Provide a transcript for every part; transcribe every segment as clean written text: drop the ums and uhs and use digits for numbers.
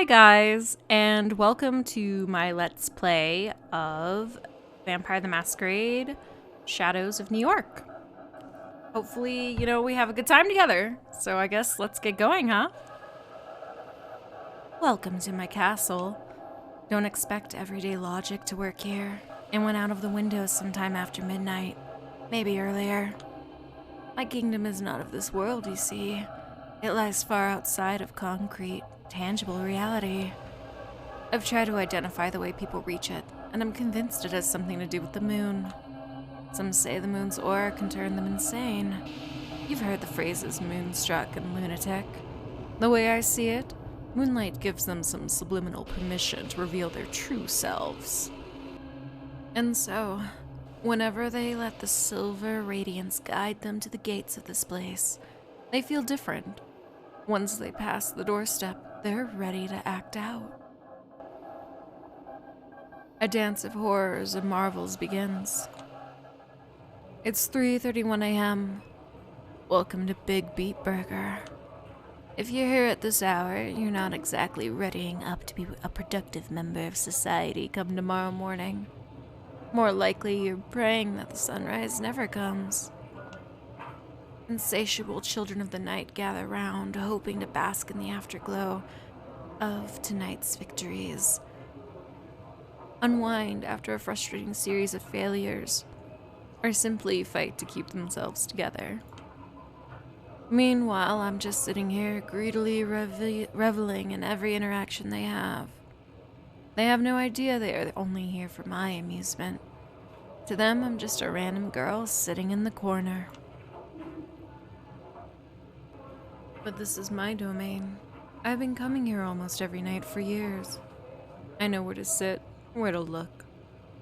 Hi guys, and welcome to my Let's Play of Vampire the Masquerade, Shadows of New York. Hopefully, we have a good time together, so I guess let's get going, huh? Welcome to my castle. Don't expect everyday logic to work here. It went out of the window sometime after midnight, maybe earlier. My kingdom is not of this world, you see. It lies far outside of concrete, tangible reality. I've tried to identify the way people reach it, and I'm convinced it has something to do with the moon. Some say the moon's aura can turn them insane. You've heard the phrases moonstruck and lunatic. The way I see it, moonlight gives them some subliminal permission to reveal their true selves. And so, whenever they let the silver radiance guide them to the gates of this place, they feel different. Once they pass the doorstep, they're ready to act out. A dance of horrors and marvels begins. It's 3:31 a.m. Welcome to Big Beat Burger. If you're here at this hour, you're not exactly readying up to be a productive member of society come tomorrow morning. More likely, you're praying that the sunrise never comes. Insatiable children of the night gather round, hoping to bask in the afterglow of tonight's victories. Unwind after a frustrating series of failures, or simply fight to keep themselves together. Meanwhile, I'm just sitting here greedily reveling in every interaction they have. They have no idea they are only here for my amusement. To them, I'm just a random girl sitting in the corner. But this is my domain. I've been coming here almost every night for years. I know where to sit, where to look,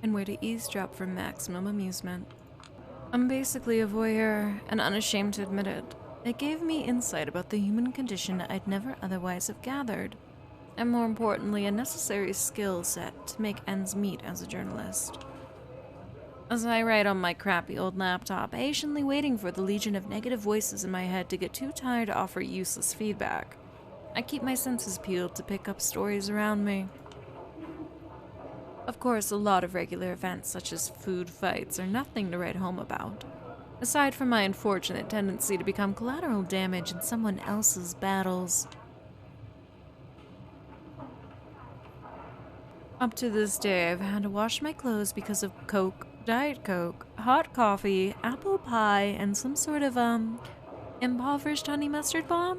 and where to eavesdrop for maximum amusement. I'm basically a voyeur, and unashamed to admit it. It gave me insight about the human condition I'd never otherwise have gathered, and more importantly, a necessary skill set to make ends meet as a journalist. As I write on my crappy old laptop, patiently waiting for the legion of negative voices in my head to get too tired to offer useless feedback, I keep my senses peeled to pick up stories around me. Of course, a lot of regular events such as food fights are nothing to write home about, aside from my unfortunate tendency to become collateral damage in someone else's battles. Up to this day, I've had to wash my clothes because of Coke, Diet Coke, hot coffee, apple pie, and some sort of, impoverished honey mustard bomb.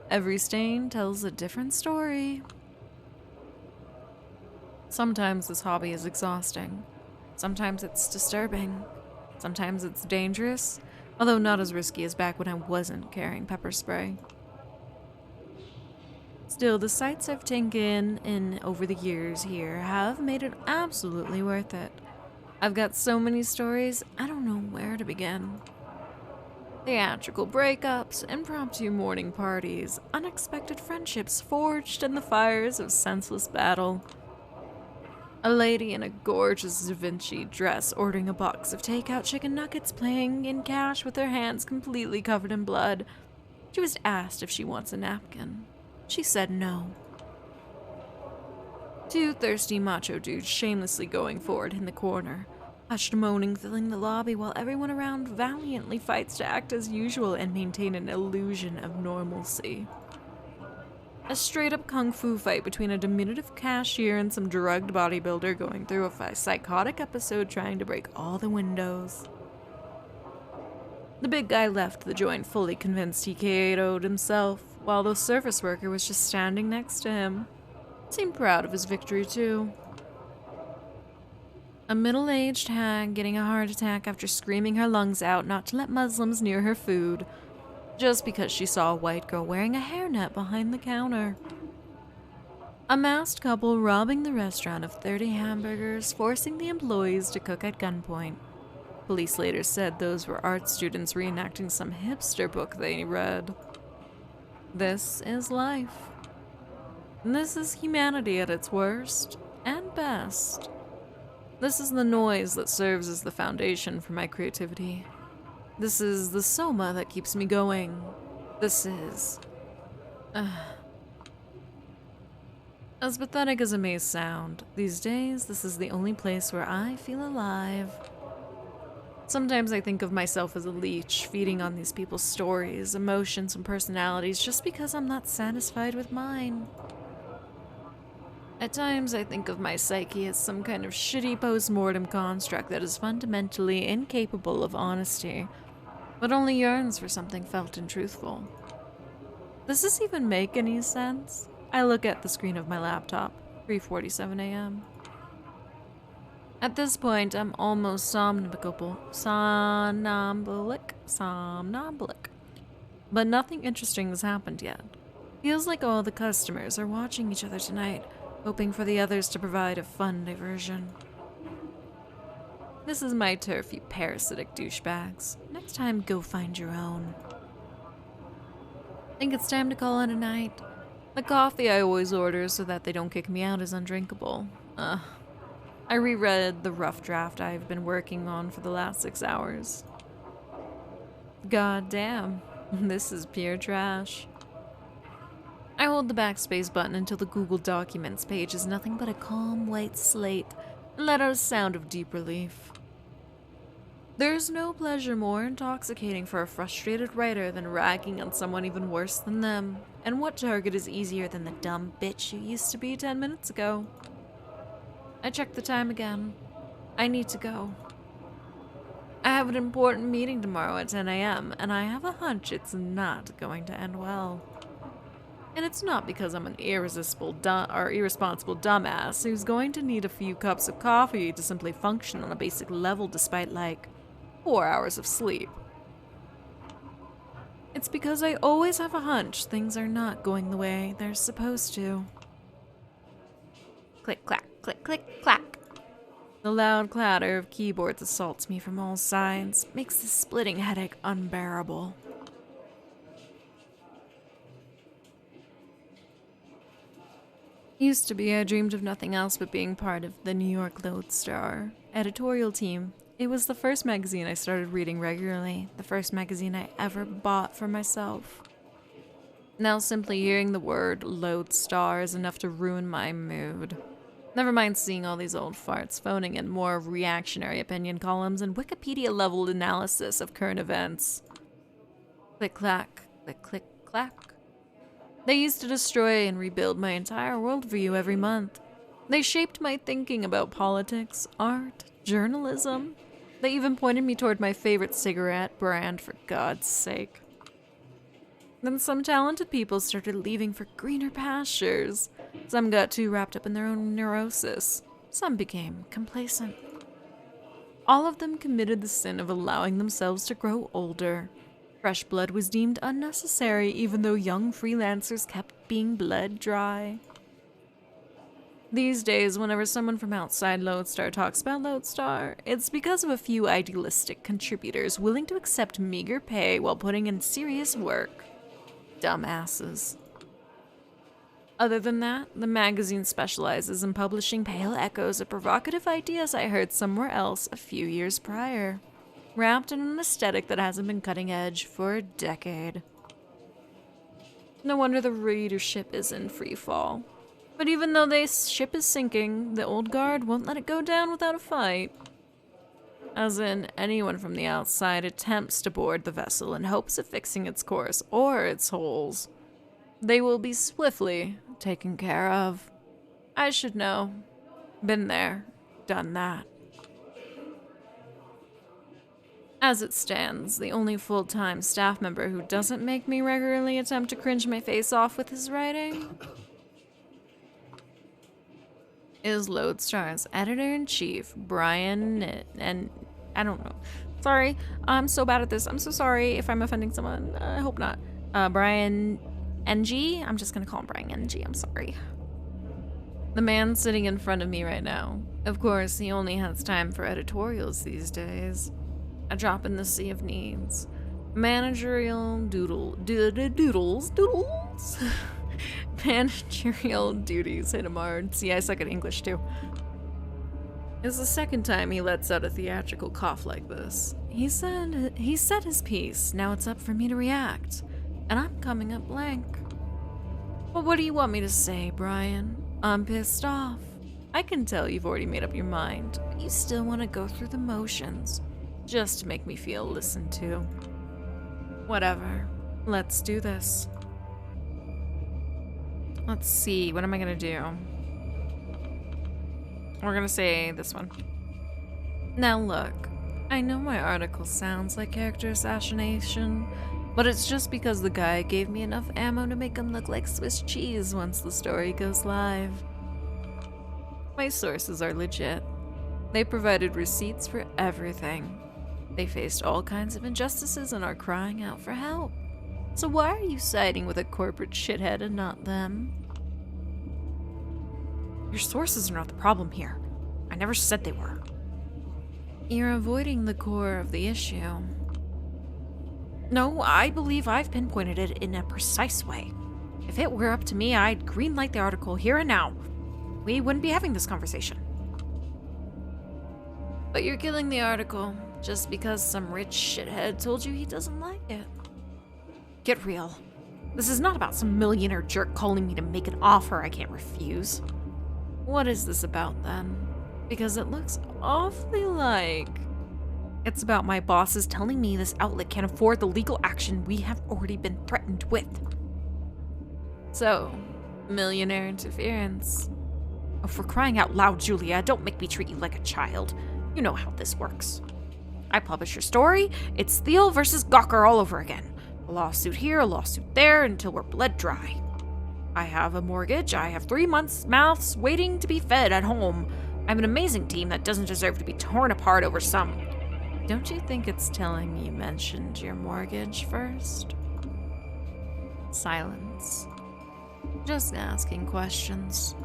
Every stain tells a different story. Sometimes this hobby is exhausting. Sometimes it's disturbing. Sometimes it's dangerous, although not as risky as back when I wasn't carrying pepper spray. Still, the sights I've taken in over the years here have made it absolutely worth it. I've got so many stories, I don't know where to begin. Theatrical breakups, impromptu morning parties, unexpected friendships forged in the fires of senseless battle. A lady in a gorgeous Da Vinci dress ordering a box of takeout chicken nuggets, playing in cash with her hands completely covered in blood. She was asked if she wants a napkin. She said no. Two thirsty macho dudes shamelessly going forward in the corner. Hushed moaning filling the lobby while everyone around valiantly fights to act as usual and maintain an illusion of normalcy. A straight-up kung fu fight between a diminutive cashier and some drugged bodybuilder going through a psychotic episode trying to break all the windows. The big guy left the joint fully convinced he KO'd himself, while the service worker was just standing next to him. Seemed proud of his victory, too. A middle-aged hag getting a heart attack after screaming her lungs out not to let Muslims near her food, just because she saw a white girl wearing a hairnet behind the counter. A masked couple robbing the restaurant of 30 hamburgers, forcing the employees to cook at gunpoint. Police later said those were art students reenacting some hipster book they read. This is life. This is humanity at its worst and best. This is the noise that serves as the foundation for my creativity. This is the soma that keeps me going. This is... As pathetic as it may sound, these days this is the only place where I feel alive. Sometimes I think of myself as a leech, feeding on these people's stories, emotions, and personalities just because I'm not satisfied with mine. At times I think of my psyche as some kind of shitty post-mortem construct that is fundamentally incapable of honesty, but only yearns for something felt and truthful. Does this even make any sense? I look at the screen of my laptop, 3:47 a.m. At this point, I'm almost somnambulic. But nothing interesting has happened yet. Feels like all the customers are watching each other tonight, hoping for the others to provide a fun diversion. This is my turf, you parasitic douchebags. Next time, go find your own. Think it's time to call it a night. The coffee I always order so that they don't kick me out is undrinkable. I reread the rough draft I've been working on for the last 6 hours. God damn, this is pure trash. I hold the backspace button until the Google Documents page is nothing but a calm white slate and let out a sound of deep relief. There's no pleasure more intoxicating for a frustrated writer than ragging on someone even worse than them. And what target is easier than the dumb bitch you used to be 10 minutes ago? I check the time again. I need to go. I have an important meeting tomorrow at 10 a.m., and I have a hunch it's not going to end well. And it's not because I'm an irresponsible dumbass who's going to need a few cups of coffee to simply function on a basic level despite, 4 hours of sleep. It's because I always have a hunch things are not going the way they're supposed to. Click, clack, click, click, clack. The loud clatter of keyboards assaults me from all sides, makes the splitting headache unbearable. Used to be, I dreamed of nothing else but being part of the New York Lodestar editorial team. It was the first magazine I started reading regularly, the first magazine I ever bought for myself. Now simply hearing the word Lodestar is enough to ruin my mood. Never mind seeing all these old farts phoning in more reactionary opinion columns and Wikipedia-level analysis of current events. Click-clack, click-click-clack. They used to destroy and rebuild my entire worldview every month. They shaped my thinking about politics, art, journalism. They even pointed me toward my favorite cigarette brand, for God's sake. Then some talented people started leaving for greener pastures. Some got too wrapped up in their own neurosis. Some became complacent. All of them committed the sin of allowing themselves to grow older. Fresh blood was deemed unnecessary, even though young freelancers kept being bled dry. These days, whenever someone from outside Lodestar talks about Lodestar, it's because of a few idealistic contributors willing to accept meager pay while putting in serious work. Dumbasses. Other than that, the magazine specializes in publishing pale echoes of provocative ideas I heard somewhere else a few years prior, wrapped in an aesthetic that hasn't been cutting edge for a decade. No wonder the readership is in free fall. But even though the ship is sinking, the old guard won't let it go down without a fight. As in, anyone from the outside attempts to board the vessel in hopes of fixing its course or its holes, they will be swiftly taken care of. I should know. Been there, done that. As it stands, the only full-time staff member who doesn't make me regularly attempt to cringe my face off with his writing is Lodestar's editor-in-chief, Brian, and I don't know. Sorry, I'm so bad at this. I'm so sorry if I'm offending someone. I hope not. Brian NG? I'm just gonna call him Brian NG, I'm sorry. The man sitting in front of me right now. Of course, he only has time for editorials these days. A drop in the sea of needs. Managerial doodles. Managerial duties hit him hard. See, I suck at English too. It's the second time he lets out a theatrical cough like this. He said his piece, now it's up for me to react. And I'm coming up blank. Well, what do you want me to say, Brian? I'm pissed off. I can tell you've already made up your mind, but you still want to go through the motions just to make me feel listened to. Whatever. Let's do this. Let's see, what am I gonna do? We're gonna say this one. Now look, I know my article sounds like character assassination, but it's just because the guy gave me enough ammo to make him look like Swiss cheese once the story goes live. My sources are legit. They provided receipts for everything. They faced all kinds of injustices and are crying out for help. So why are you siding with a corporate shithead and not them? Your sources are not the problem here. I never said they were. You're avoiding the core of the issue. No, I believe I've pinpointed it in a precise way. If it were up to me, I'd greenlight the article here and now. We wouldn't be having this conversation. But you're killing the article just because some rich shithead told you he doesn't like it. Get real. This is not about some millionaire jerk calling me to make an offer I can't refuse. What is this about then? Because it looks awfully like... It's about my bosses telling me this outlet can't afford the legal action we have already been threatened with. So, millionaire interference. Oh, for crying out loud, Julia, don't make me treat you like a child. You know how this works. I publish your story, it's Thiel versus Gawker all over again. A lawsuit here, a lawsuit there, until we're bled dry. I have a mortgage, I have 3 months' mouths waiting to be fed at home. I'm an amazing team that doesn't deserve to be torn apart over some... Don't you think it's telling you mentioned your mortgage first? Silence. Just asking questions.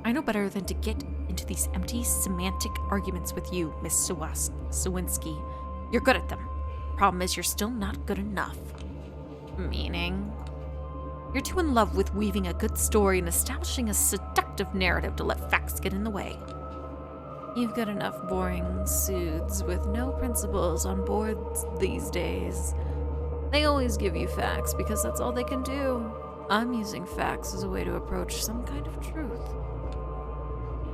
I know better than to get into these empty semantic arguments with you, Miss Sawinski. You're good at them. Problem is, you're still not good enough. Meaning? You're too in love with weaving a good story and establishing a seductive narrative to let facts get in the way. You've got enough boring suits with no principles on board these days. They always give you facts because that's all they can do. I'm using facts as a way to approach some kind of truth.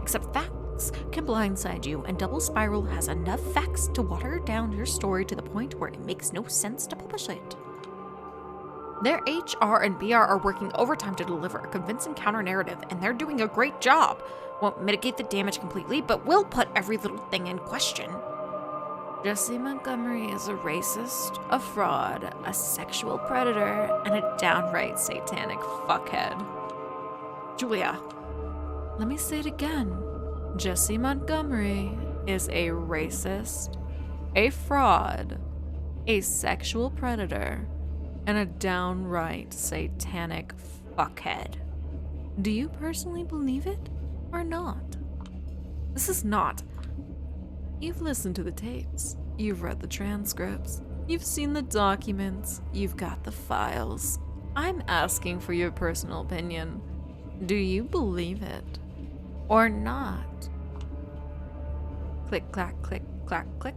Except facts can blindside you, and Double Spiral has enough facts to water down your story to the point where it makes no sense to publish it. Their HR and BR are working overtime to deliver a convincing counter-narrative, and they're doing a great job. Won't mitigate the damage completely, but will put every little thing in question. Jesse Montgomery is a racist, a fraud, a sexual predator, and a downright satanic fuckhead. Julia. Let me say it again. Jesse Montgomery is a racist, a fraud, a sexual predator, and a downright satanic fuckhead. Do you personally believe it or not? This is not. You've listened to the tapes. You've read the transcripts. You've seen the documents. You've got the files. I'm asking for your personal opinion. Do you believe it or not? Click, clack, click, clack, click.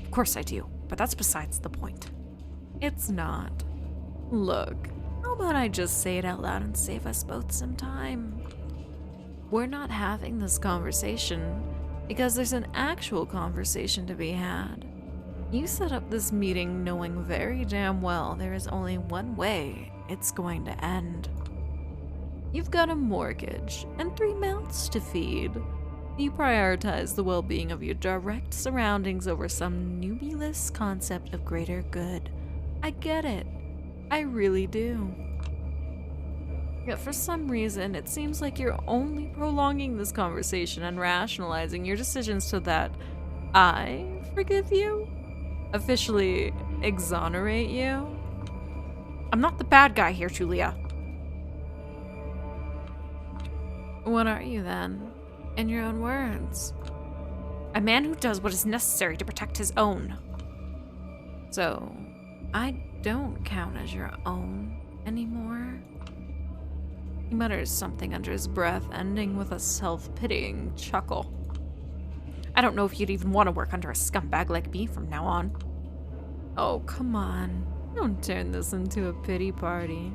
Of course I do, but that's besides the point. It's not. Look, how about I just say it out loud and save us both some time? We're not having this conversation because there's an actual conversation to be had. You set up this meeting knowing very damn well there is only one way it's going to end. You've got a mortgage and 3 mouths to feed. You prioritize the well-being of your direct surroundings over some nebulous concept of greater good. I get it. I really do. Yet for some reason, it seems like you're only prolonging this conversation and rationalizing your decisions so that I forgive you? Officially exonerate you? I'm not the bad guy here, Julia. What are you then? In your own words. A man who does what is necessary to protect his own. So, I don't count as your own anymore? He mutters something under his breath, ending with a self-pitying chuckle. I don't know if you'd even want to work under a scumbag like me from now on. Oh, come on. Don't turn this into a pity party.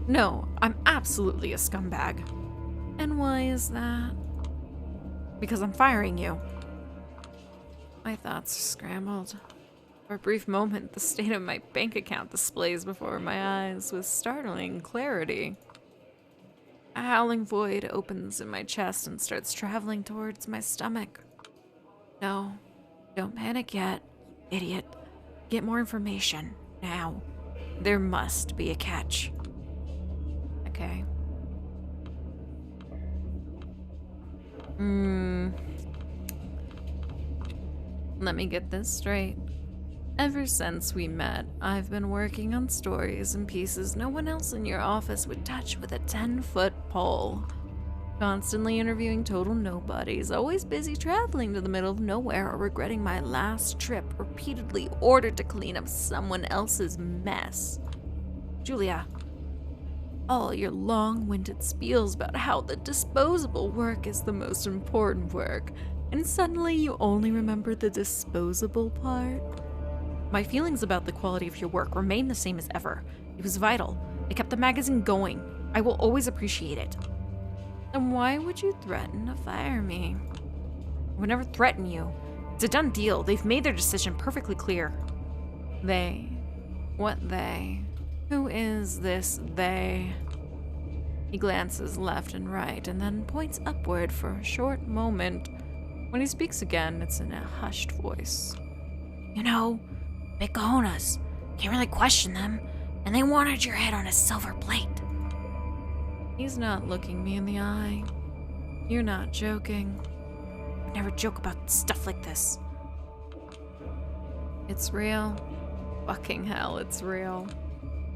No, I'm absolutely a scumbag. And why is that? Because I'm firing you. My thoughts are scrambled. For a brief moment, the state of my bank account displays before my eyes with startling clarity. A howling void opens in my chest and starts traveling towards my stomach. No, don't panic yet, idiot. Get more information, now. There must be a catch. Okay. Let me get this straight. Ever since we met, I've been working on stories and pieces no one else in your office would touch with a 10-foot pole. Constantly interviewing total nobodies, always busy traveling to the middle of nowhere or regretting my last trip, repeatedly ordered to clean up someone else's mess. Julia, all your long-winded spiels about how the disposable work is the most important work, and suddenly you only remember the disposable part? My feelings about the quality of your work remain the same as ever. It was vital. It kept the magazine going. I will always appreciate it. Then why would you threaten to fire me? I would never threaten you. It's a done deal. They've made their decision perfectly clear. They? What they? Who is this they? He glances left and right and then points upward for a short moment. When he speaks again, it's in a hushed voice. You know, big cojones. Can't really question them. And they wanted your head on a silver plate. He's not looking me in the eye. You're not joking. I never joke about stuff like this. It's real. Fucking hell, it's real.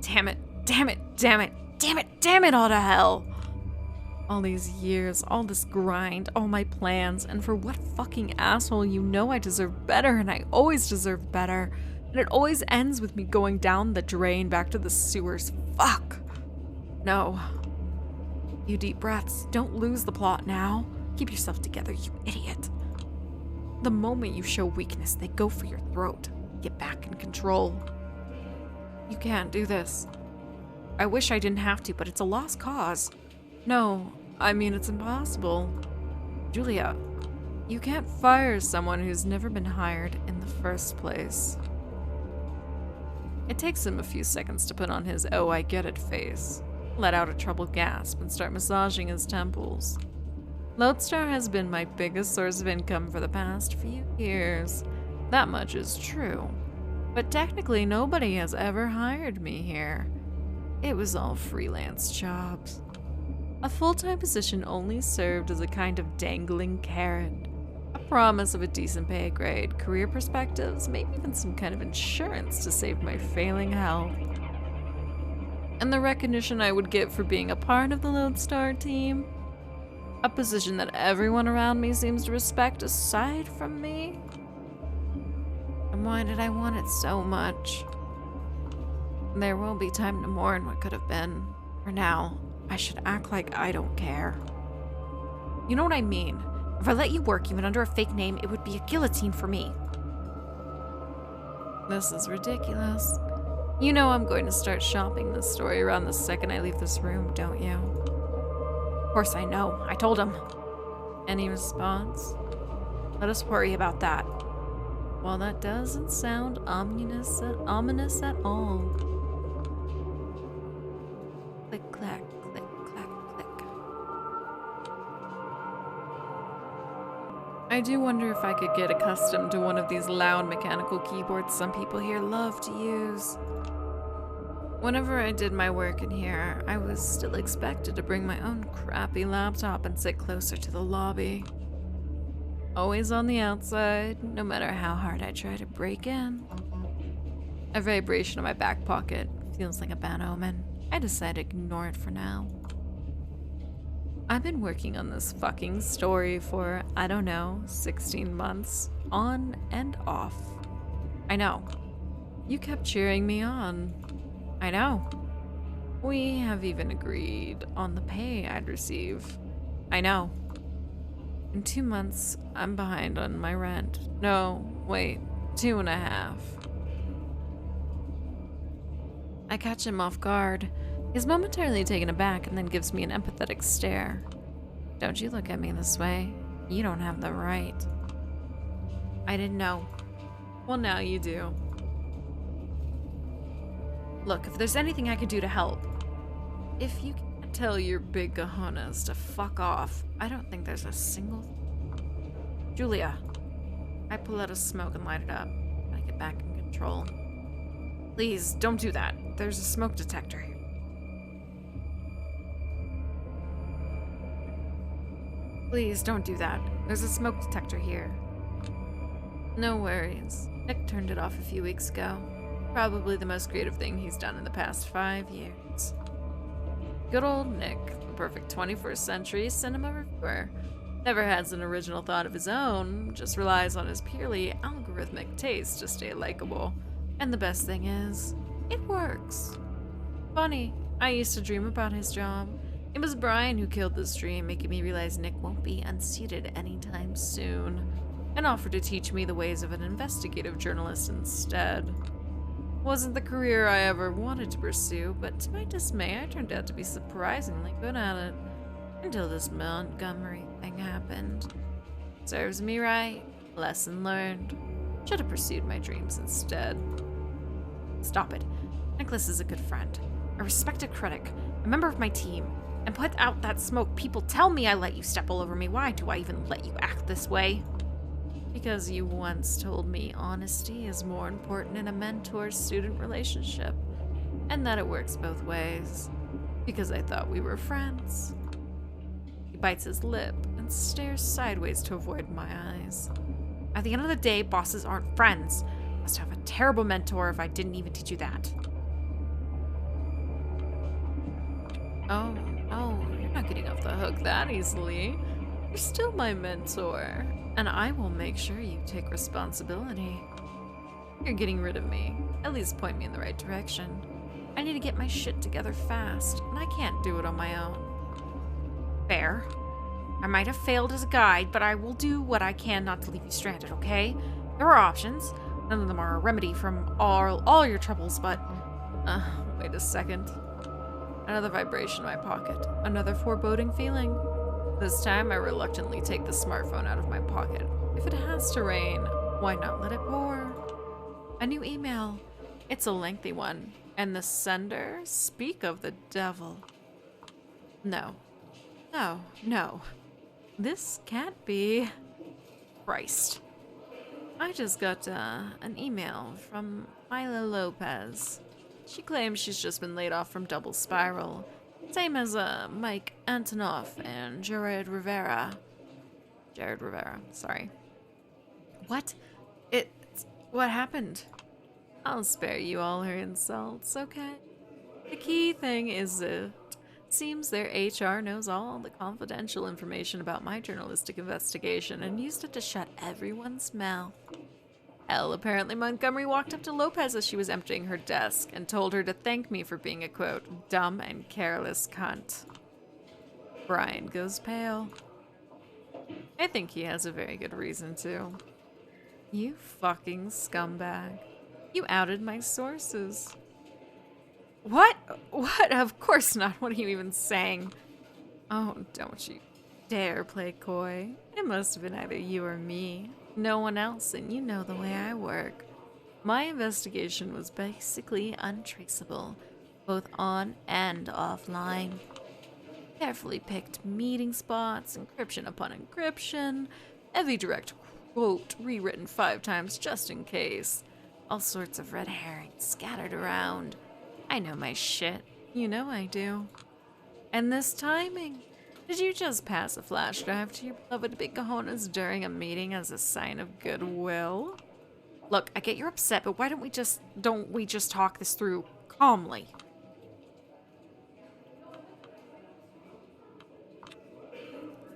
Damn it, damn it, damn it, damn it, damn it all to hell. All these years, all this grind, all my plans, and for what fucking asshole? You know I deserve better, and I always deserve better. And it always ends with me going down the drain back to the sewers. Fuck. No. You deep breaths. Don't lose the plot now. Keep yourself together, you idiot. The moment you show weakness, they go for your throat. Get back in control. You can't do this. I wish I didn't have to, but it's a lost cause. No, I mean it's impossible. Julia, you can't fire someone who's never been hired in the first place. It takes him a few seconds to put on his "oh, I get it" face, let out a troubled gasp, and start massaging his temples. Lodestar has been my biggest source of income for the past few years. That much is true. But technically, nobody has ever hired me here. It was all freelance jobs. A full-time position only served as a kind of dangling carrot. A promise of a decent pay grade, career perspectives, maybe even some kind of insurance to save my failing health. And the recognition I would get for being a part of the Lodestar team. A position that everyone around me seems to respect aside from me. And why did I want it so much? There will be time to mourn what could have been. For now, I should act like I don't care. You know what I mean? If I let you work even under a fake name, it would be a guillotine for me. This is ridiculous. You know I'm going to start shopping this story around the second I leave this room, don't you? Of course I know. I told him. Any response? Let us worry about that. Well, that doesn't sound ominous at all. Click, clack, click, clack, click. I do wonder if I could get accustomed to one of these loud mechanical keyboards some people here love to use. Whenever I did my work in here, I was still expected to bring my own crappy laptop and sit closer to the lobby. Always on the outside, no matter how hard I try to break in. A vibration in my back pocket feels like a bad omen. I decide to ignore it for now. I've been working on this fucking story for, I don't know, 16 months, on and off. I know. You kept cheering me on. I know. We have even agreed on the pay I'd receive. I know. In 2 months, I'm behind on my rent. No, wait, 2.5. I catch him off guard. He's momentarily taken aback and then gives me an empathetic stare. Don't you look at me this way. You don't have the right. I didn't know. Well, now you do. Look, if there's anything I could do to help. If you can't tell your big cojones to fuck off, I don't think there's a single... Julia. I pull out a smoke and light it up. I get back in control. Please, don't do that. There's a smoke detector here. Please, don't do that. There's a smoke detector here. No worries. Nick turned it off a few weeks ago. Probably the most creative thing he's done in the past 5 years. Good old Nick, the perfect 21st century cinema reviewer. Never has an original thought of his own, just relies on his purely algorithmic taste to stay likable. And the best thing is, it works. Funny, I used to dream about his job. It was Brian who killed this dream, making me realize Nick won't be unseated anytime soon, and offered to teach me the ways of an investigative journalist instead. Wasn't the career I ever wanted to pursue, but to my dismay, I turned out to be surprisingly good at it. Until this Montgomery thing happened. Serves me right. Lesson learned. Should have pursued my dreams instead. Stop it. Nicholas is a good friend, a respected critic, a member of my team, and put out that smoke. People tell me I let you step all over me. Why do I even let you act this way? Because you once told me honesty is more important in a mentor-student relationship, and that it works both ways. Because I thought we were friends. He bites his lip and stares sideways to avoid my eyes. At the end of the day, bosses aren't friends. Must have a terrible mentor if I didn't even teach you that. Oh, no, you're not getting off the hook that easily. You're still my mentor, and I will make sure you take responsibility. You're getting rid of me. At least point me in the right direction. I need to get my shit together fast, and I can't do it on my own. Fair. I might have failed as a guide, but I will do what I can not to leave you stranded, okay? There are options. None of them are a remedy from all your troubles, but... wait a second. Another vibration in my pocket. Another foreboding feeling. This time, I reluctantly take the smartphone out of my pocket. If it has to rain, why not let it pour? A new email. It's a lengthy one. And the sender? Speak of the devil. No. No, no. This can't be. Christ. I just got an email from Mila Lopez. She claims she's just been laid off from Double Spiral. Same as Mike Antonoff and Jared Rivera. Jared Rivera, sorry. What? What happened? I'll spare you all her insults, okay? The key thing is it seems their HR knows all the confidential information about my journalistic investigation and used it to shut everyone's mouth. Hell, apparently Montgomery walked up to Lopez as she was emptying her desk and told her to thank me for being a, quote, dumb and careless cunt. Brian goes pale. I think he has a very good reason to. You fucking scumbag. You outed my sources. What? What? Of course not. What are you even saying? Oh, don't you dare play coy. It must have been either you or me. No one else, and you know the way I work. My investigation was basically untraceable, both on and offline. Carefully picked meeting spots, encryption upon encryption, every direct quote rewritten 5 times just in case. All sorts of red herrings scattered around. I know my shit. You know I do. And this timing. Did you just pass a flash drive to your beloved big cojones during a meeting as a sign of goodwill? Look, I get you're upset, but why don't we just talk this through calmly?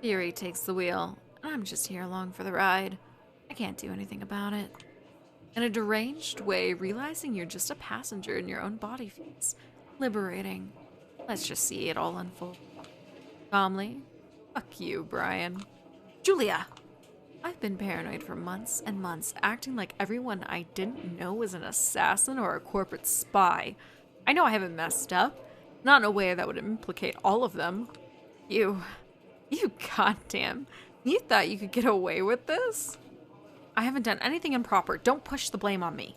Fury takes the wheel, and I'm just here along for the ride. I can't do anything about it. In a deranged way, realizing you're just a passenger in your own body feels liberating. Let's just see it all unfold. Calmly. Fuck you, Brian. Julia! I've been paranoid for months and months, acting like everyone I didn't know was an assassin or a corporate spy. I know I haven't messed up. Not in a way that would implicate all of them. You goddamn. You thought you could get away with this? I haven't done anything improper. Don't push the blame on me.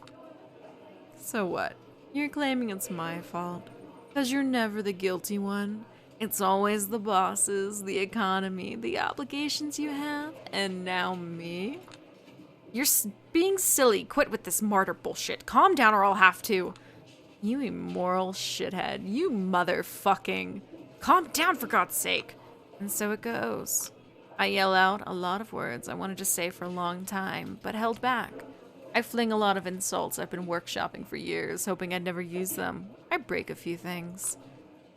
So what? You're claiming it's my fault. Because you're never the guilty one. It's always the bosses, the economy, the obligations you have, and now me? You're being silly. Quit with this martyr bullshit. Calm down or I'll have to. You immoral shithead. You motherfucking. Calm down for God's sake. And so it goes. I yell out a lot of words I wanted to say for a long time, but held back. I fling a lot of insults I've been workshopping for years, hoping I'd never use them. I break a few things.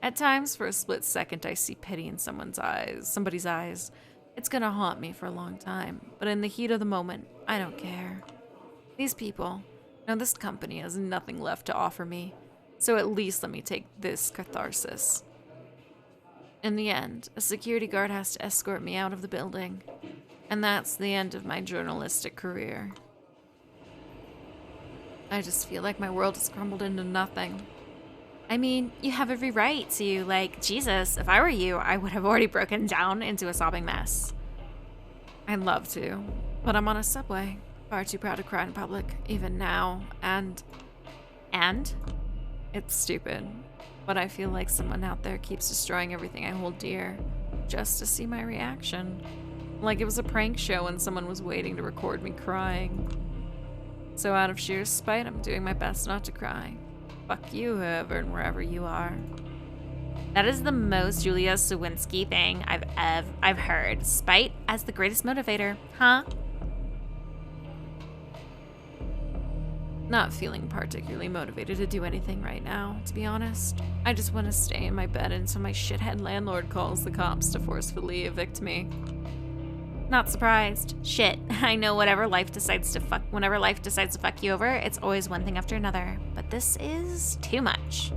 At times, for a split second, I see pity in somebody's eyes. It's gonna haunt me for a long time, but in the heat of the moment, I don't care. These people, no, this company has nothing left to offer me, so at least let me take this catharsis. In the end, a security guard has to escort me out of the building, and that's the end of my journalistic career. I just feel like my world has crumbled into nothing. I mean, you have every right to, like, Jesus, if I were you, I would have already broken down into a sobbing mess. I'd love to, but I'm on a subway. Far too proud to cry in public, even now, and it's stupid, but I feel like someone out there keeps destroying everything I hold dear, just to see my reaction. Like it was a prank show and someone was waiting to record me crying. So out of sheer spite, I'm doing my best not to cry. Fuck you, whoever and wherever you are. That is the most Julia Sawinski thing I've heard. Spite as the greatest motivator, huh? Not feeling particularly motivated to do anything right now, to be honest. I just want to stay in my bed until my shithead landlord calls the cops to forcefully evict me. Not surprised. Shit. I know whenever life decides to fuck you over, it's always one thing after another. But this is too much.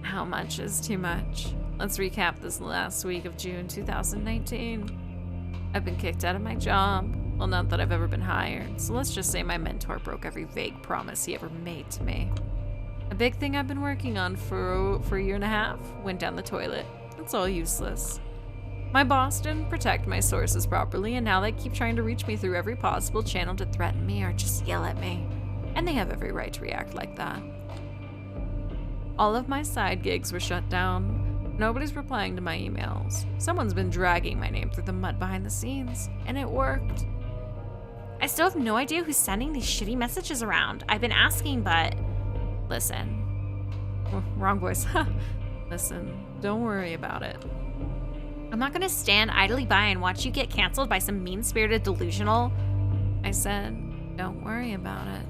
How much is too much? Let's recap this last week of June 2019. I've been kicked out of my job. Well, not that I've ever been hired, so let's just say my mentor broke every vague promise he ever made to me. A big thing I've been working on for a year and a half went down the toilet. It's all useless. My boss didn't protect my sources properly, and now they keep trying to reach me through every possible channel to threaten me or just yell at me. And they have every right to react like that. All of my side gigs were shut down. Nobody's replying to my emails. Someone's been dragging my name through the mud behind the scenes, and it worked. I still have no idea who's sending these shitty messages around. I've been asking, but... Listen. Oh, wrong voice. Listen, don't worry about it. I'm not gonna stand idly by and watch you get canceled by some mean-spirited delusional... I said, don't worry about it.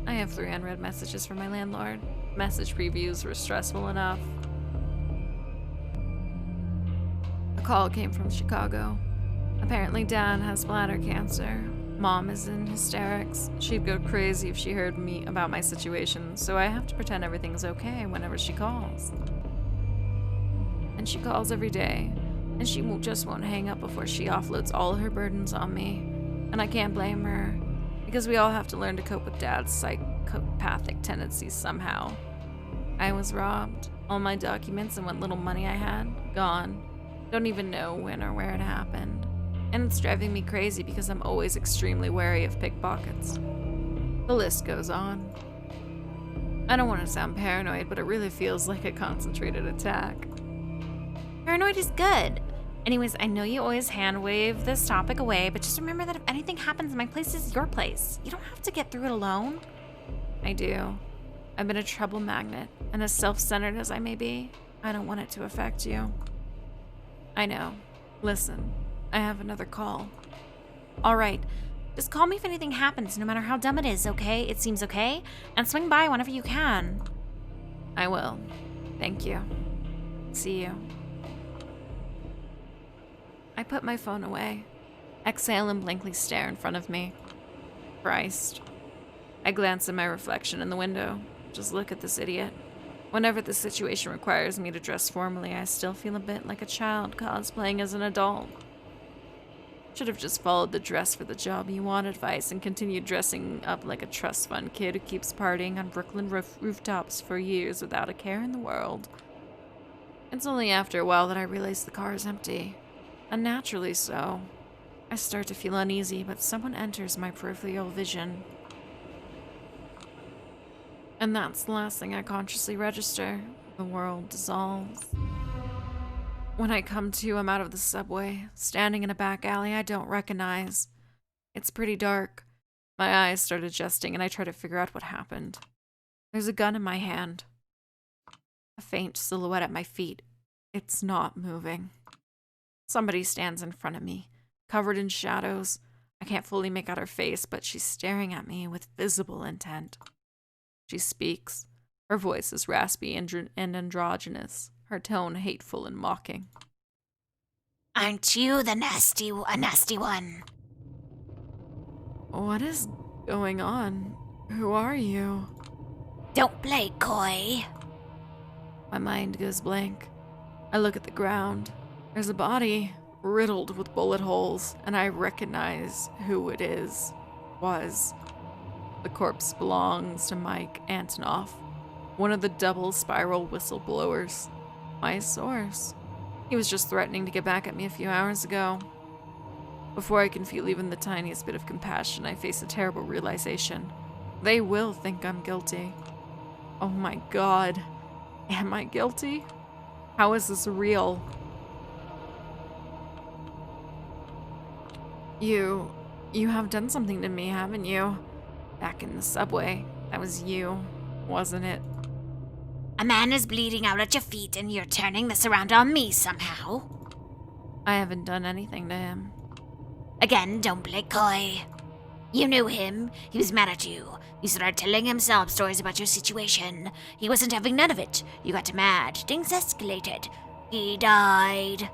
I have 3 unread messages from my landlord. Message previews were stressful enough. A call came from Chicago. Apparently Dad has bladder cancer. Mom is in hysterics. She'd go crazy if she heard me about my situation, so I have to pretend everything's okay whenever she calls. And she calls every day, and she just won't hang up before she offloads all her burdens on me. And I can't blame her, because we all have to learn to cope with Dad's psychopathic tendencies somehow. I was robbed. All my documents and what little money I had, gone. Don't even know when or where it happened. And it's driving me crazy because I'm always extremely wary of pickpockets. The list goes on. I don't want to sound paranoid, but it really feels like a concentrated attack. Paranoid is good. Anyways, I know you always hand wave this topic away, but just remember that if anything happens, my place is your place. You don't have to get through it alone. I do. I've been a trouble magnet, and as self-centered as I may be, I don't want it to affect you. I know. Listen, I have another call. All right. Just call me if anything happens, no matter how dumb it is, okay? It seems okay? And swing by whenever you can. I will. Thank you. See you. I put my phone away, exhale and blankly stare in front of me. Christ. I glance at my reflection in the window. Just look at this idiot. Whenever the situation requires me to dress formally, I still feel a bit like a child cosplaying as an adult. Should have just followed the dress for the job you want advice and continued dressing up like a trust fund kid who keeps partying on Brooklyn rooftops for years without a care in the world. It's only after a while that I realize the car is empty. Unnaturally so. I start to feel uneasy, but someone enters my peripheral vision. And that's the last thing I consciously register. The world dissolves. When I come to, I'm out of the subway, standing in a back alley I don't recognize. It's pretty dark. My eyes start adjusting and I try to figure out what happened. There's a gun in my hand. A faint silhouette at my feet. It's not moving. Somebody stands in front of me, covered in shadows. I can't fully make out her face, but she's staring at me with visible intent. She speaks. Her voice is raspy and androgynous, her tone hateful and mocking. Aren't you the nasty one? What is going on? Who are you? Don't play coy. My mind goes blank. I look at the ground. There's a body riddled with bullet holes, and I recognize who it is. Was. The corpse belongs to Mike Antonoff, one of the double spiral whistleblowers. My source. He was just threatening to get back at me a few hours ago. Before I can feel even the tiniest bit of compassion, I face a terrible realization. They will think I'm guilty. Oh my God. Am I guilty? How is this real? You have done something to me, haven't you? Back in the subway. That was you, wasn't it? A man is bleeding out at your feet and you're turning this around on me somehow. I haven't done anything to him. Again, don't play coy. You knew him. He was mad at you. You started telling him sob stories about your situation. He wasn't having none of it. You got mad. Things escalated. He died.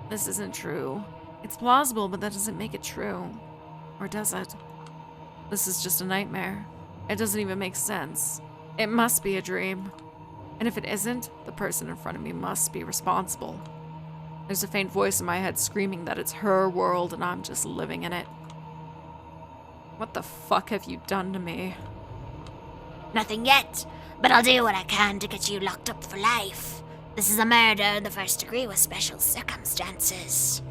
This isn't true. It's plausible, but that doesn't make it true. Or does it? This is just a nightmare. It doesn't even make sense. It must be a dream. And if it isn't, the person in front of me must be responsible. There's a faint voice in my head screaming that it's her world and I'm just living in it. What the fuck have you done to me? Nothing yet, but I'll do what I can to get you locked up for life. This is a murder in the first degree with special circumstances.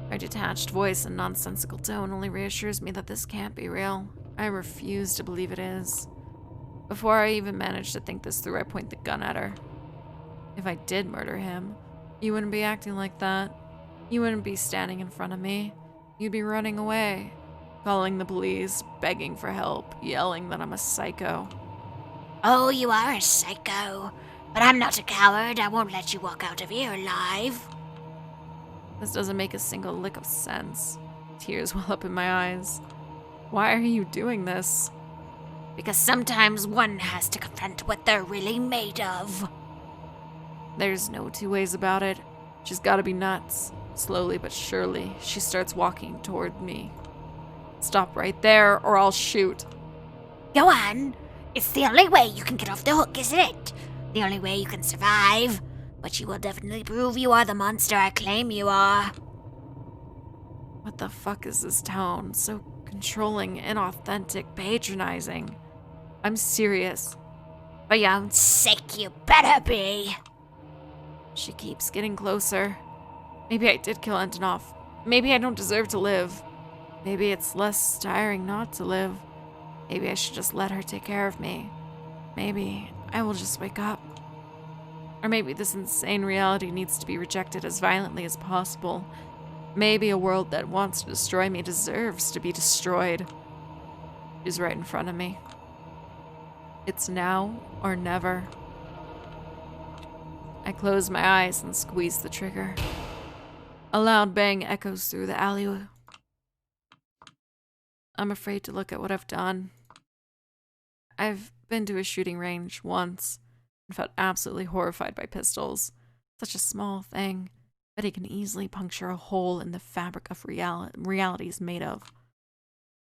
My detached voice and nonsensical tone only reassures me that this can't be real. I refuse to believe it is. Before I even manage to think this through, I point the gun at her. If I did murder him, you wouldn't be acting like that. You wouldn't be standing in front of me. You'd be running away, calling the police, begging for help, yelling that I'm a psycho. Oh, you are a psycho. But I'm not a coward. I won't let you walk out of here alive. This doesn't make a single lick of sense. Tears well up in my eyes. Why are you doing this? Because sometimes one has to confront what they're really made of. There's no two ways about it. She's gotta be nuts. Slowly but surely, she starts walking toward me. Stop right there, or I'll shoot. Go on. It's the only way you can get off the hook, isn't it? The only way you can survive. But you will definitely prove you are the monster I claim you are. What the fuck is this tone? So controlling, inauthentic, patronizing. I'm serious. For your own sake, you better be. She keeps getting closer. Maybe I did kill Antonoff. Maybe I don't deserve to live. Maybe it's less tiring not to live. Maybe I should just let her take care of me. Maybe I will just wake up. Or maybe this insane reality needs to be rejected as violently as possible. Maybe a world that wants to destroy me deserves to be destroyed. She's right in front of me. It's now or never. I close my eyes and squeeze the trigger. A loud bang echoes through the alleyway. I'm afraid to look at what I've done. I've been to a shooting range once and felt absolutely horrified by pistols. Such a small thing, but it can easily puncture a hole in the fabric of reality's made of.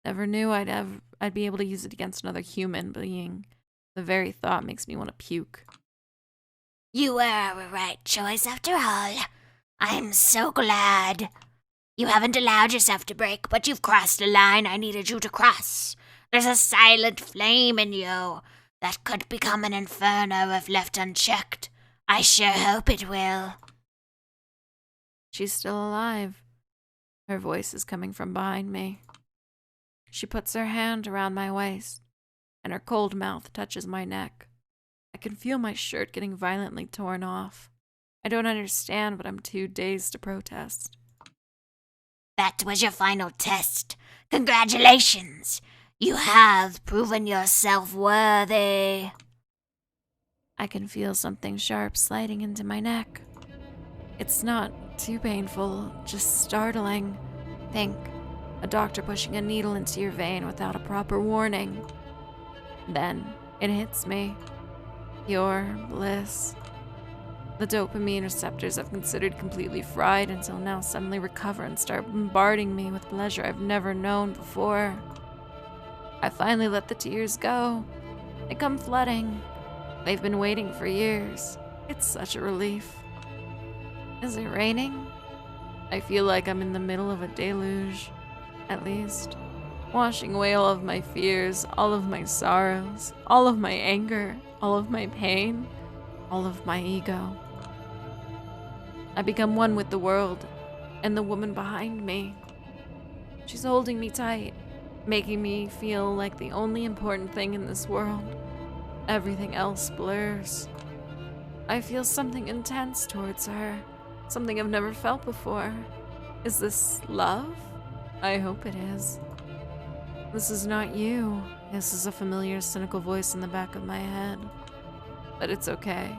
Never knew I'd be able to use it against another human being. The very thought makes me want to puke. You were a right choice after all. I'm so glad. You haven't allowed yourself to break, but you've crossed a line I needed you to cross. There's a silent flame in you that could become an inferno if left unchecked. I sure hope it will. She's still alive. Her voice is coming from behind me. She puts her hand around my waist, and her cold mouth touches my neck. I can feel my shirt getting violently torn off. I don't understand, but I'm too dazed to protest. That was your final test. Congratulations! You have proven yourself worthy. I can feel something sharp sliding into my neck. It's not too painful, just startling. Think, a doctor pushing a needle into your vein without a proper warning. Then it hits me. Pure bliss. The dopamine receptors I've considered completely fried until now suddenly recover and start bombarding me with pleasure I've never known before. I finally let the tears go. They come flooding. They've been waiting for years. It's such a relief. Is it raining? I feel like I'm in the middle of a deluge, at least. Washing away all of my fears, all of my sorrows, all of my anger, all of my pain, all of my ego. I become one with the world and the woman behind me. She's holding me tight, making me feel like the only important thing in this world. Everything else blurs. I feel something intense towards her, something I've never felt before. Is this love? I hope it is. This is not you. This is a familiar, cynical voice in the back of my head. But it's okay.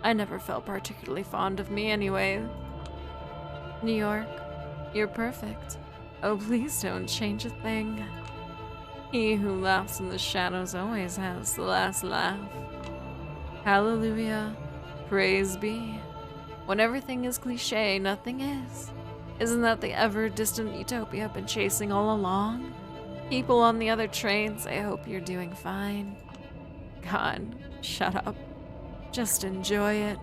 I never felt particularly fond of me anyway. New York, you're perfect. Oh, please don't change a thing. He who laughs in the shadows always has the last laugh. Hallelujah. Praise be. When everything is cliche, nothing is. Isn't that the ever-distant utopia I've been chasing all along? People on the other trains, I hope you're doing fine. God, shut up. Just enjoy it.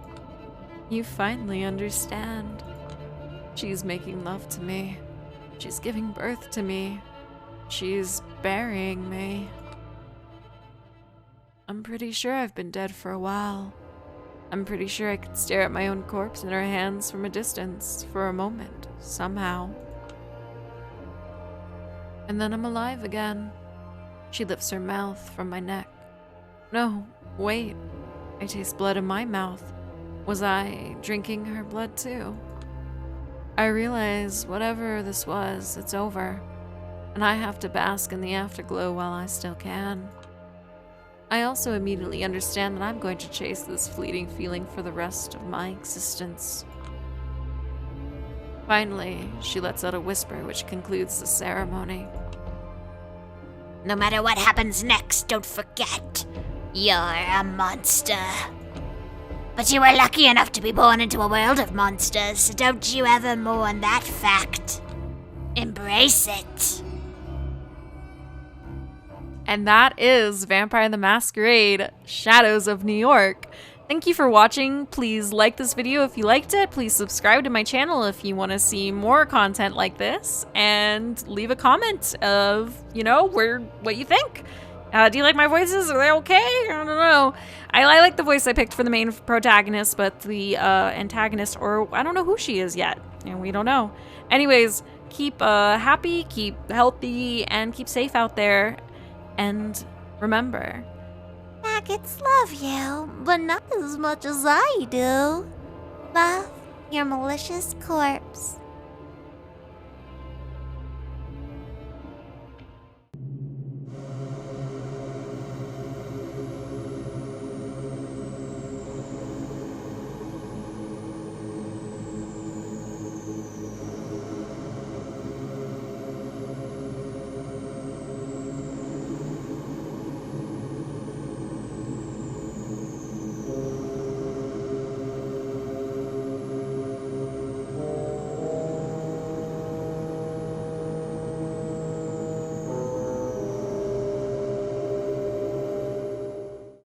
You finally understand. She's making love to me. She's giving birth to me. She's burying me. I'm pretty sure I've been dead for a while. I'm pretty sure I could stare at my own corpse in her hands from a distance for a moment, somehow. And then I'm alive again. She lifts her mouth from my neck. No, wait. I taste blood in my mouth. Was I drinking her blood too? I realize whatever this was, it's over. And I have to bask in the afterglow while I still can. I also immediately understand that I'm going to chase this fleeting feeling for the rest of my existence. Finally, she lets out a whisper which concludes the ceremony. No matter what happens next, don't forget, you're a monster. But you were lucky enough to be born into a world of monsters, so don't you ever mourn that fact. Embrace it. And that is Vampire the Masquerade, Shadows of New York. Thank you for watching. Please like this video if you liked it. Please subscribe to my channel if you want to see more content like this. And leave a comment of, what you think. Do you like my voices? Are they okay? I don't know. I like the voice I picked for the main protagonist, but the antagonist, or I don't know who she is yet. And we don't know. Anyways, keep happy, keep healthy, and keep safe out there. And remember, Maggots love you, but not as much as I do. Love, your malicious corpse.